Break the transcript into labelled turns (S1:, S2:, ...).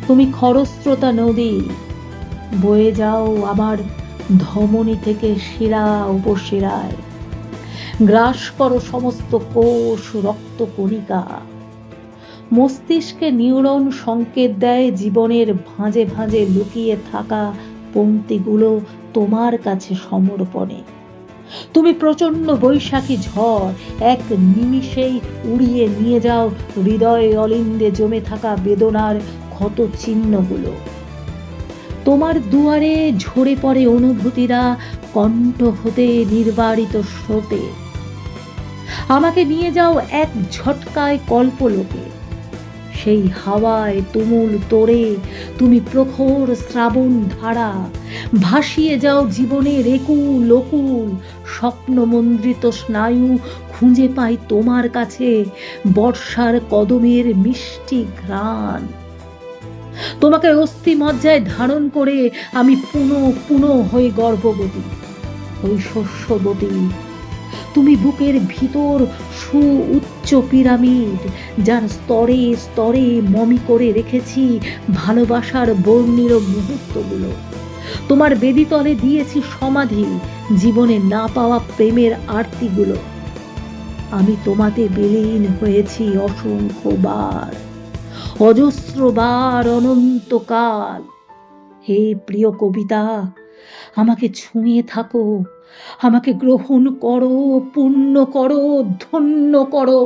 S1: তুমি খরস্রোতা নদী, বয়ে যাও আমার ধমনী থেকে শিরা উপশিরায়, গ্রাস করো সমস্ত কোষ রক্ত কণিকা। মস্তিষ্কে নিউরন সংকেত দেয় জীবনের ভাঁজে ভাঁজে লুকিয়ে থাকা পংক্তিগুলো তোমার কাছে সমর্পণে। তুমি প্রচন্ড বৈশাখী ঝড়, এক নিমিষেই উড়িয়ে নিয়ে যাও হৃদয়ে অলিন্দে জমে থাকা বেদনার ক্ষত চিহ্নগুলো। তোমার দুয়ারে ঝরে পড়ে অনুভূতিরা কণ্ঠ হতে নির্বারিত স্রোতে। আমাকে নিয়ে যাও এক ঝটকায় কল্পলোকে। সেই হাওয়ায় তুমুল তোড়ে তুমি প্রখর শ্রাবণ ধারা, ভাসিয়ে যাও জীবনের একুল ওকুল স্বপ্নমন্দ্রিত স্নায়ু। খুঁজে পাই তোমার কাছে বর্ষার কদমের মিষ্টি ঘ্রাণ। তোমাকে অস্থি মজ্জায় ধারণ করে আমি পুনঃ পুনঃ হই গর্ভবতী, হই শস্যবতী। তুমি বুকের ভিতর সুউচ্চ পিরামিড, যার স্তরে স্তরে মমি করে রেখেছি ভালোবাসার বর্ণিল মুহূর্তগুলো। তোমার বেদিতলে দিয়েছি সমাধি জীবনে না পাওয়া প্রেমের আরতিগুলো। আমি তোমাতে বিলীন হয়েছি অসংখ্যবার, অজস্রবার, অনন্তকাল। হে প্রিয় কবিতা, আমাকে ছুঁয়ে থাকো, আমাকে গ্রহণ করো, পূর্ণ করো, ধন্য করো।